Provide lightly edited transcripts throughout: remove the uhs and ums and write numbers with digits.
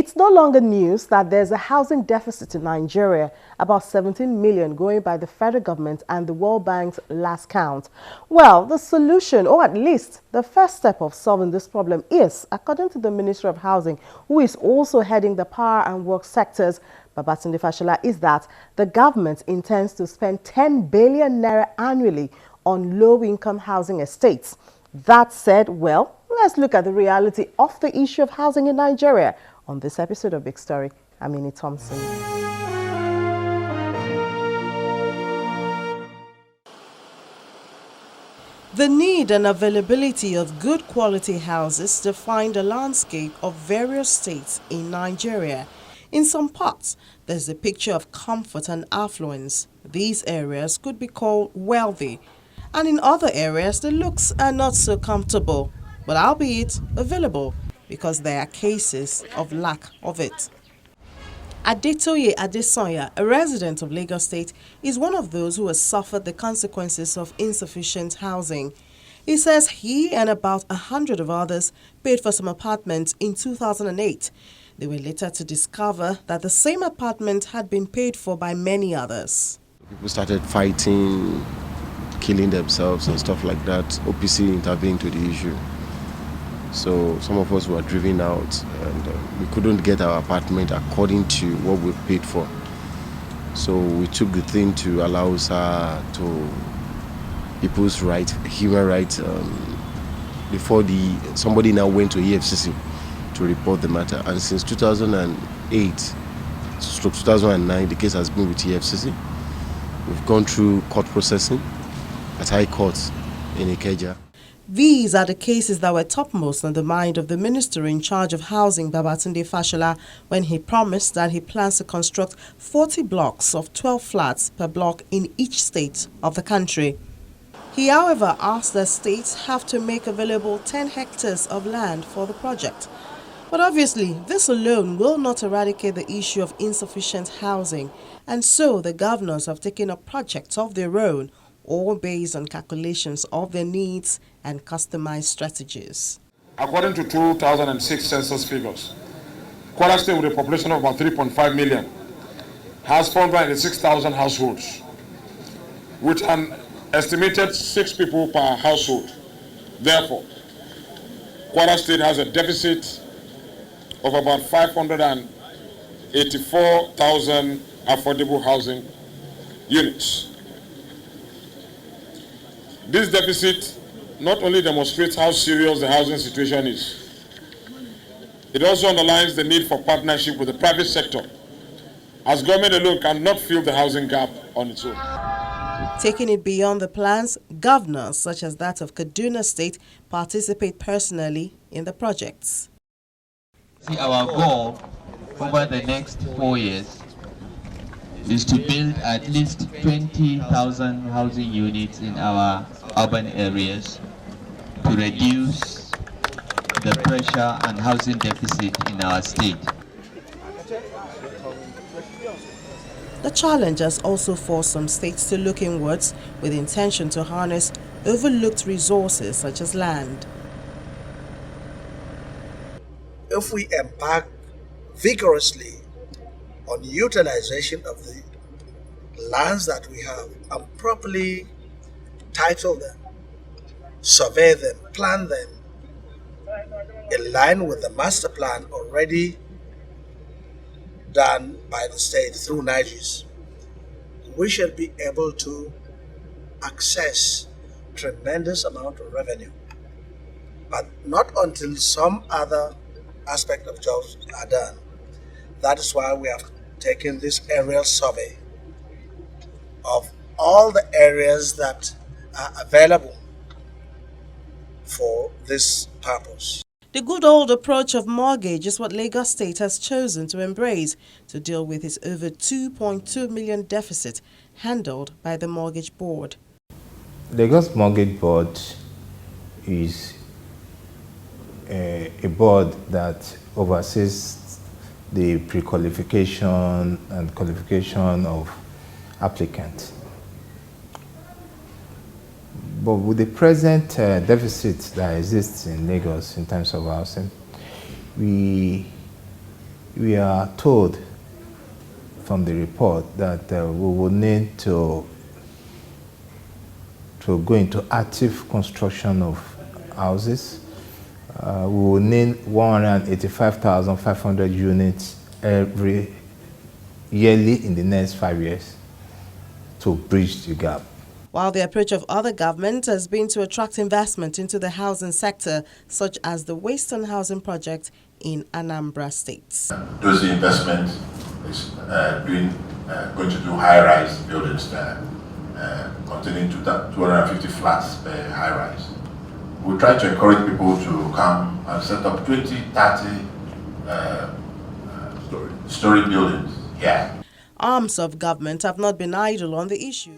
It's no longer news that there's a housing deficit in Nigeria, about 17 million going by the federal government and the World Bank's last count. Well, the solution, or at least the first step of solving this problem is, according to the Minister of Housing, who is also heading the power and work sectors, Babatunde Fashola, is that the government intends to spend 10 billion naira annually on low-income housing estates. That said, well, let's look at the reality of the issue of housing in Nigeria. On this episode of Big Story, I'm Minnie Thompson. The need and availability of good quality houses define the landscape of various states in Nigeria. In some parts, there's a picture of comfort and affluence. These areas could be called wealthy. And in other areas, the looks are not so comfortable, but albeit available, because there are cases of lack of it. Adetoye Adesanya, a resident of Lagos State, is one of those who has suffered the consequences of insufficient housing. He says he and about 100 of others paid for some apartments in 2008. They were later to discover that the same apartment had been paid for by many others. People started fighting, killing themselves and stuff like that. OPC intervened to the issue. So some of us were driven out and we couldn't get our apartment according to what we paid for. So we took the thing to allow us to people's rights, human rights, before somebody now went to EFCC to report the matter. And since 2008 to 2009, the case has been with EFCC. We've gone through court processing at High Court in Ikeja. These are the cases that were topmost on the mind of the minister in charge of housing, Babatunde Fashola, when he promised that he plans to construct 40 blocks of 12 flats per block in each state of the country. He, however, asked that states have to make available 10 hectares of land for the project. But obviously, this alone will not eradicate the issue of insufficient housing, and so the governors have taken up projects of their own, all based on calculations of their needs and customized strategies. According to 2006 census figures, Kwara State, with a population of about 3.5 million, has 486,000 households, with an estimated 6 people per household. Therefore, Kwara State has a deficit of about 584,000 affordable housing units. This deficit not only demonstrates how serious the housing situation is, it also underlines the need for partnership with the private sector, as government alone cannot fill the housing gap on its own. Taking it beyond the plans, governors such as that of Kaduna State participate personally in the projects. See, our goal over the next 4 years is to build at least 20,000 housing units in our urban areas to reduce the pressure and housing deficit in our state. The challenge has also forced some states to look inwards with the intention to harness overlooked resources such as land. If we embark vigorously on utilization of the lands that we have and properly title them, survey them, plan them in line with the master plan already done by the state through NIGIS, we shall be able to access tremendous amount of revenue. But not until some other aspect of jobs are done. That is why we have taken this aerial survey of all the areas that are available for this purpose. The good old approach of mortgage is what Lagos State has chosen to embrace to deal with its over 2.2 million deficit handled by the Mortgage Board. Lagos Mortgage Board is a board that oversees the pre-qualification and qualification of applicants. But with the present deficit that exists in Lagos in terms of housing, we we are told from the report that we will need to go into active construction of houses. We will need 185,500 units yearly in the next 5 years to bridge the gap. While the approach of other governments has been to attract investment into the housing sector, such as the Western Housing Project in Anambra State. Those investments is going to do high-rise buildings there, containing 250 flats per high-rise. We try to encourage people to come and set up 20, 30 story buildings here. Arms of government have not been idle on the issue.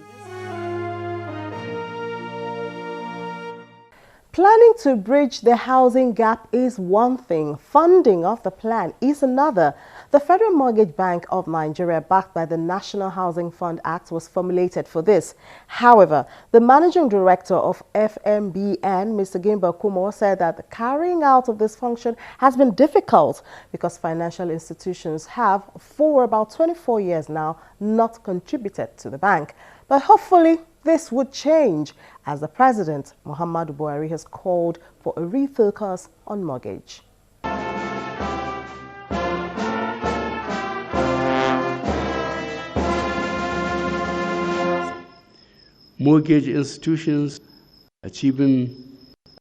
Planning to bridge the housing gap is one thing. Funding of the plan is another. The Federal Mortgage Bank of Nigeria, backed by the National Housing Fund Act, was formulated for this. However, the managing director of FMBN, Mr. Gimba Kumo, said that the carrying out of this function has been difficult because financial institutions have, for about 24 years now, not contributed to the bank. But hopefully, this would change as the President, Muhammadu Buhari, has called for a refocus on mortgage. Mortgage institutions achieving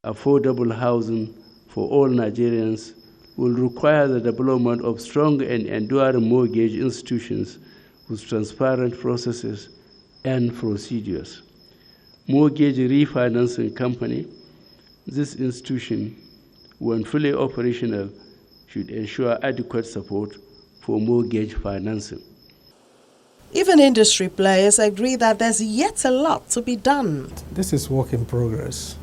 affordable housing for all Nigerians will require the development of strong and enduring mortgage institutions with transparent processes and procedures. Mortgage refinancing company, this institution, when fully operational, should ensure adequate support for mortgage financing. Even industry players agree that there's yet a lot to be done. This is work in progress.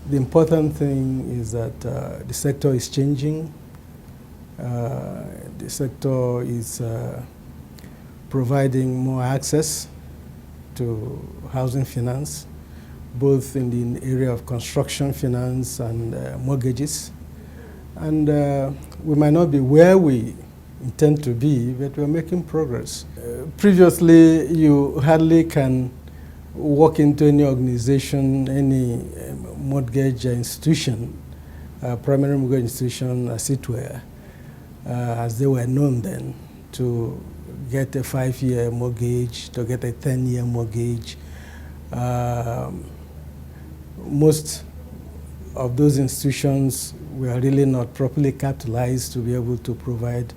The important thing is that the sector is changing. The sector is providing more access to housing finance, both in the area of construction finance and mortgages. And we might not be where we intend to be, but we're making progress. Previously, you hardly can walk into any organization, any mortgage institution, primary mortgage institution, as it were, as they were known then, to get a 5-year mortgage, to get a 10-year mortgage. Most of those institutions were really not properly capitalized to be able to provide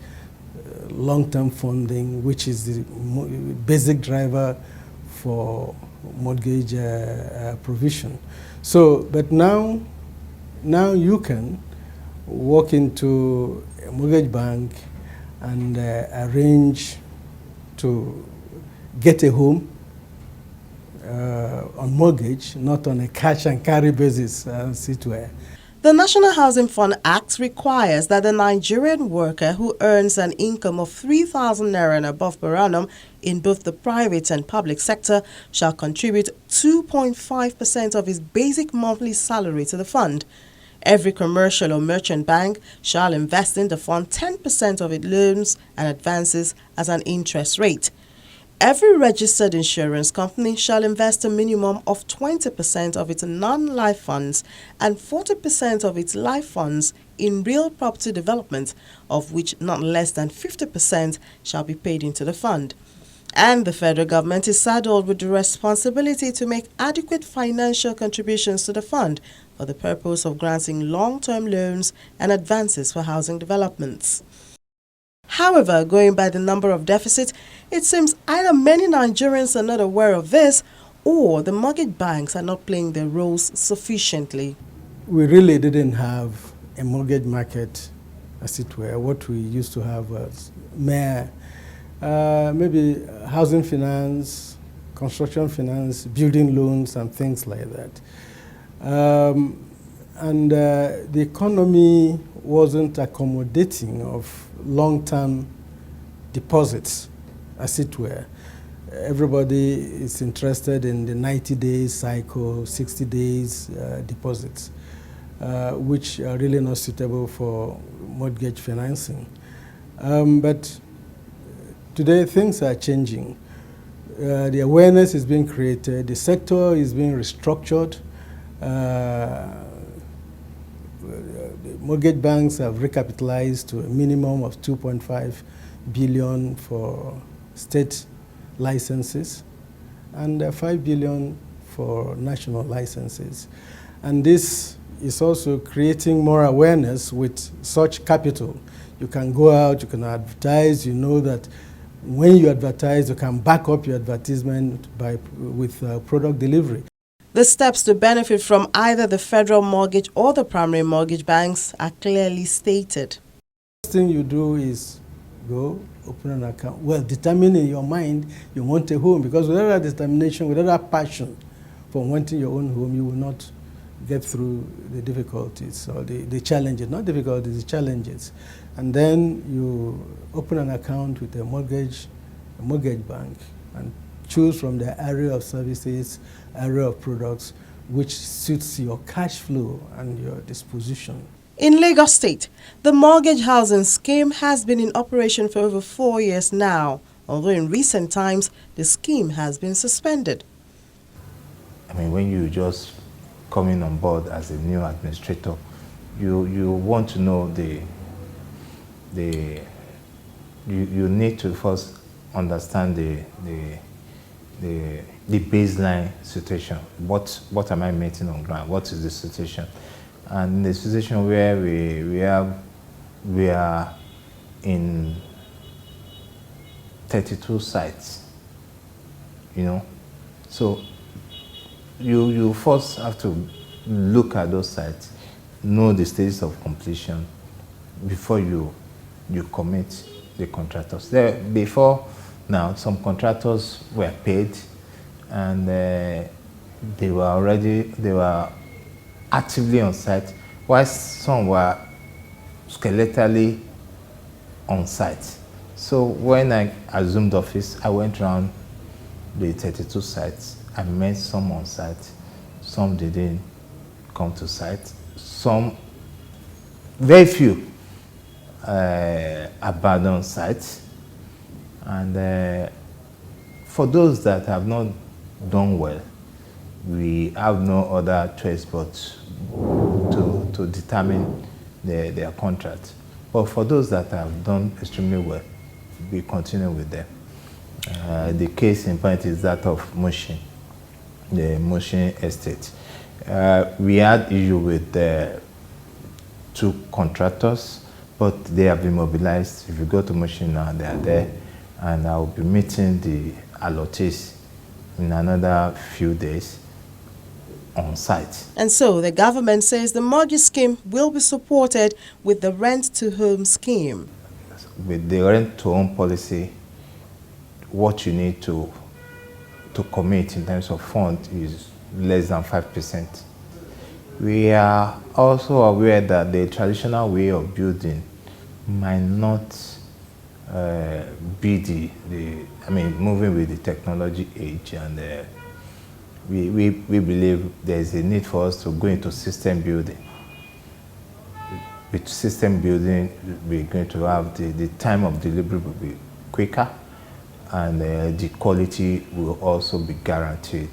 long-term funding, which is the basic driver for mortgage provision. So, but now you can walk into a mortgage bank and arrange to get a home on mortgage, not on a cash and carry basis, as it were. The National Housing Fund Act requires that the Nigerian worker who earns an income of 3,000 naira and above per annum in both the private and public sector shall contribute 2.5% of his basic monthly salary to the fund. Every commercial or merchant bank shall invest in the fund 10% of its loans and advances as an interest rate. Every registered insurance company shall invest a minimum of 20% of its non-life funds and 40% of its life funds in real property development, of which not less than 50% shall be paid into the fund. And the federal government is saddled with the responsibility to make adequate financial contributions to the fund for the purpose of granting long-term loans and advances for housing developments. However, going by the number of deficits, it seems either many Nigerians are not aware of this or the mortgage banks are not playing their roles sufficiently. We really didn't have a mortgage market, as it were. What we used to have was maybe housing finance, construction finance, building loans, and things like that. The economy wasn't accommodating of long-term deposits, as it were. Everybody is interested in the 90-day cycle, 60 days deposits, which are really not suitable for mortgage financing. But today things are changing. The awareness is being created, the sector is being restructured. The mortgage banks have recapitalized to a minimum of 2.5 billion for state licenses and 5 billion for national licenses. And this is also creating more awareness with such capital. You can go out, you can advertise, you know that when you advertise, you can back up your advertisement with product delivery. The steps to benefit from either the federal mortgage or the primary mortgage banks are clearly stated. The first thing you do is go open an account. Well, determine in your mind you want a home, because without that determination, without that passion for wanting your own home, you will not get through the difficulties or the challenges, not difficulties, the challenges. And then you open an account with a mortgage bank and choose from the area of services, area of products, which suits your cash flow and your disposition. In Lagos State, the mortgage housing scheme has been in operation for over 4 years now, although in recent times, the scheme has been suspended. I mean, when you just coming on board as a new administrator, you want to know you need to first understand the baseline situation. What am I meeting on ground? What is the situation? And in the situation where we are in 32 sites, you know, so you first have to look at those sites, know the status of completion before you commit the contractors. Before now, some contractors were paid, and they were actively on site, while some were skeletally on site. So when I assumed office, I went around the 32 sites. I met some on site, some didn't come to site, some, very few, abandoned sites. And for those that have not done well, we have no other choice but to determine their contract. But for those that have done extremely well, we continue with them. The case in point is that of Mushin, the Mushin estate. We had issue with 2 contractors, but they have been mobilized. If you go to Mushin now, they are there, and I will be meeting the allottees in another few days on site. And so the government says the mortgage scheme will be supported with the rent-to-home scheme. With the rent-to-home policy, what you need to commit in terms of fund is less than 5%. We are also aware that the traditional way of building might not be moving with the technology age, and we believe there is a need for us to go into system building. With system building, we're going to have the time of delivery will be quicker, and the quality will also be guaranteed.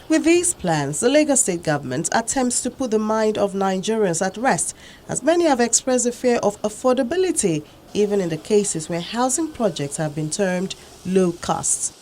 With these plans, the Lagos State government attempts to put the mind of Nigerians at rest, as many have expressed a fear of affordability, even in the cases where housing projects have been termed low cost.